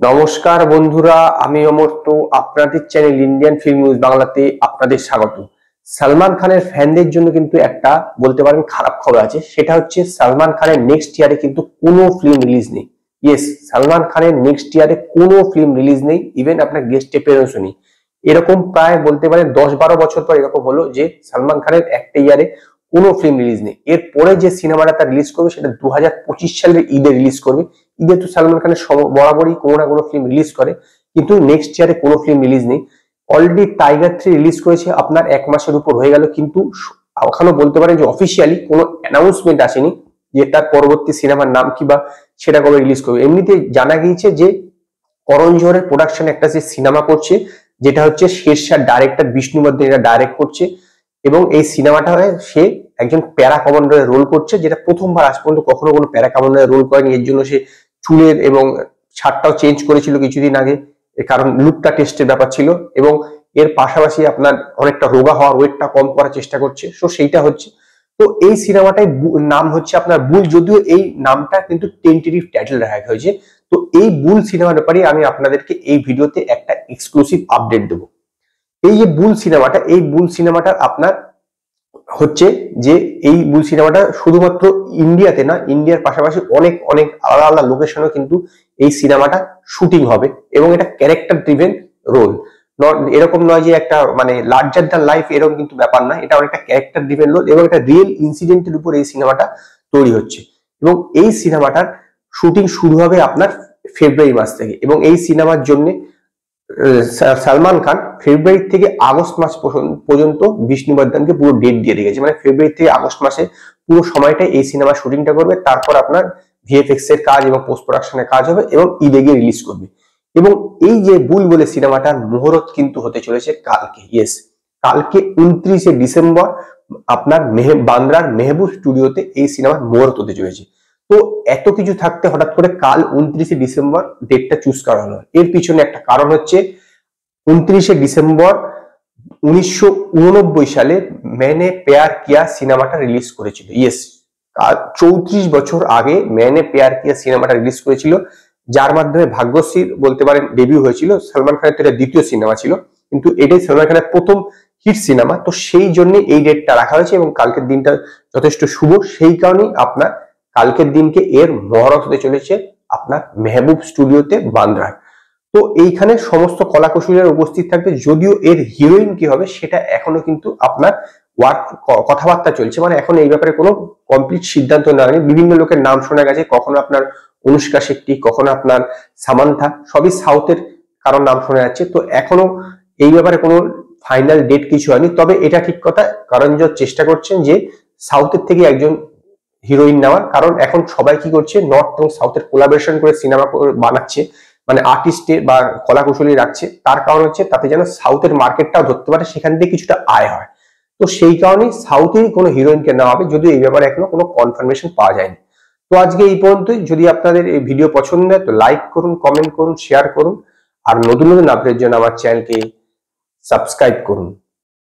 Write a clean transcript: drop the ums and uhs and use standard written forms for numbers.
নমস্কার বন্ধুরা, আমি অমর্ত। আপনাদের চ্যানেল ইন্ডিয়ান ফিল্ম নিউজ বাংলাতে আপনাদের স্বাগত। সালমান খানের ফ্যানদের জন্য কিন্তু একটা বলতে পারেন খারাপ খবর আছে। সেটা হচ্ছে সালমান খানের নেক্সট ইয়ারে কিন্তু কোনো ফিল্ম রিলিজ নেই। ইয়েস, সালমান খানের নেক্সট ইয়ারে কোনো ফিল্ম রিলিজ নেই, ইভেন আপনার গেস্ট অ্যাপিয়ারেন্সও নেই। এরকম প্রায় বলতে পারেন 10-12 বছর পর এরকম হলো যে সালমান খানের একটা ইয়ারে কোনো ফিল্ম রিলিজ নেই। এরপরে যে সিনেমাটা তার রিলিজ করবে সেটা 2025 সালের ঈদে রিলিজ করবে। ঈদে তো সালমান খানের বরাবরই কোনো না কোনো ফিল্ম রিলিজ করে, কিন্তু নেক্সট ইয়ারে কোনো ফিল্ম রিলিজ নেই। অলরেডি টাইগার 3 রিলিজ করেছে আপনার 1 মাসের উপর হয়ে গেল, কিন্তু ওখানে বলতে পারেন যে অফিসিয়ালি কোনো অ্যানাউন্সমেন্ট আসেনি যে তার পরবর্তী সিনেমার নাম কি বা সেটা কবে রিলিজ করবে। এমনিতে জানা গিয়েছে যে করণ জোহরের প্রোডাকশন একটা যে সিনেমা করছে, যেটা হচ্ছে শেরশাহ ডাইরেক্টর বিষ্ণুবর্ধন এটা ডাইরেক্ট করছে, এবং এই সিনেমাটা সে একজন প্যারা কমান্ডারের রোল করছে, যেটা প্রথমবার আজ পর্যন্ত কখনো কোনো প্যারা কমান্ডারের রোল করেনি। এর জন্য সে চুলের এবং ছাদটাও চেঞ্জ করেছিল কিছুদিন আগে, কারণ লুকটা টেস্টের ব্যাপার ছিল। এবং এর পাশাপাশি আপনার অনেকটা রোগা হওয়ার, ওয়েটটা কম করার চেষ্টা করছে, সো সেইটা হচ্ছে। তো এই সিনেমাটাই নাম হচ্ছে আপনার বুল, যদিও এই নামটা কিন্তু টেন্টেটিভ টাইটেল রাখা হয়েছে। তো এই বুল সিনেমার ব্যাপারে আমি আপনাদেরকে এই ভিডিওতে একটা এক্সক্লুসিভ আপডেট দেবো। এই যে বুল সিনেমাটা, এই বুল সিনেমাটা আপনার হচ্ছে যে এই বুল সিনেমাটা শুধুমাত্র ইন্ডিয়াতে না, ইন্ডিয়ার পাশাপাশি অনেক অনেক আলাদা আলাদা লোকেশনেও কিন্তু এই সিনেমাটা শুটিং হবে, এবং এটা ক্যারেক্টার ড্রিভেন রোল। এরকম নয় যে একটা মানে লার্জার দ্যান লাইফ, এরকম কিন্তু ব্যাপার না। এটা অনেকটা ক্যারেক্টার ড্রিভেন রোল এবং একটা রিয়েল ইনসিডেন্টের উপর এই সিনেমাটা তৈরি হচ্ছে। এবং এই সিনেমাটার শুটিং শুরু হবে আপনার ফেব্রুয়ারি মাস থেকে, এবং এই সিনেমার জন্য সালমান খান ফেব্রুয়ারি থেকে আগস্ট মাস পর্যন্ত বিষ্ণুবর্ধনকে পুরো ডেট দিয়ে রেখেছে। মানে ফেব্রুয়ারি থেকে আগস্ট মাসে পুরো সময়টাই এই সিনেমার শুটিংটা করবে। তারপর আপনার ভিএফএক্স এর কাজ এবং পোস্ট প্রোডাকশনের কাজ হবে এবং ঈদে গিয়ে রিলিজ করবে। এবং এই যে বুল বলে সিনেমাটার মুহূর্ত কিন্তু হতে চলেছে কালকে। ইয়েস, কালকে 29শে ডিসেম্বর আপনার বান্দ্রার মেহবুব স্টুডিওতে এই সিনেমার মুহূর্ত হতে চলেছে। তো এত কিছু থাকতে হঠাৎ করে কাল 29শে ডিসেম্বর ডেটটা চুজ করা হলো। এর পিছনে একটা কারণ হচ্ছে 29শে ডিসেম্বর 1989 সালে मैंने प्यार किया সিনেমাটা রিলিজ করেছিল। ইয়েস, 34 বছর আগে मैंने प्यार किया সিনেমাটা রিলিজ করেছিল, যার মাধ্যমে ভাগ্যশ্রীর বলতে পারেন ডেবিউ হয়েছিল। সালমান খানের এটা দ্বিতীয় সিনেমা ছিল, কিন্তু এটাই সালমান খানের প্রথম হিট সিনেমা। তো সেই জন্য এই ডেটটা রাখা হয়েছে এবং কালকের দিনটা যথেষ্ট শুভ। সেই কারণেই আপনার কালকের দিনকে এর মহরত হতে চলেছে আপনার মেহবুব স্টুডিওতে বান্দ্রায়। তো এইখানে সমস্ত কলাকুশলীরা উপস্থিত থাকবে। যদিও এর হিরোইন কি হবে সেটা এখনো কিন্তু আপনার কথাবার্তা চলছে, মানে এখন এই ব্যাপারে কোনো কমপ্লিট সিদ্ধান্ত নেওয়া হয়নি। বিভিন্ন লোকের নাম শোনা গেছে, কখনো আপনার অনুষ্কা শেট্টি, কখনো আপনার সামান্থা, সবই সাউথের কারোর নাম শোনা যাচ্ছে। তো এখনো এই ব্যাপারে কোনো ফাইনাল ডেট কিছু হয়নি। তবে এটা ঠিক কথা, করণ জোহর চেষ্টা করছেন যে সাউথের থেকে একজন হিরোইন নেওয়ার, কারণ এখন সবাই কি করছে নর্থ এবং সাউথের কোলাবোরেশন করে সিনেমা বানাচ্ছে, মানে আর্টিস্টের বা কলাকুশলী রাখছে। তার কারণ হচ্ছে তাতে যেন সাউথের মার্কেটটাও ধরতে পারে, সেখান থেকে কিছুটা আয় হয়। তো সেই কারণেই সাউথেরই কোনো হিরোইনকে নেওয়া হবে, যদিও এই ব্যাপারে এখনো কোনো কনফার্মেশন পাওয়া যায়নি। তো আজকে এই পর্যন্তই। যদি আপনাদের এই ভিডিও পছন্দ হয় তো লাইক করুন, কমেন্ট করুন, শেয়ার করুন, আর নতুন নতুন আপডেটের জন্য আমার চ্যানেলকে সাবস্ক্রাইব করুন।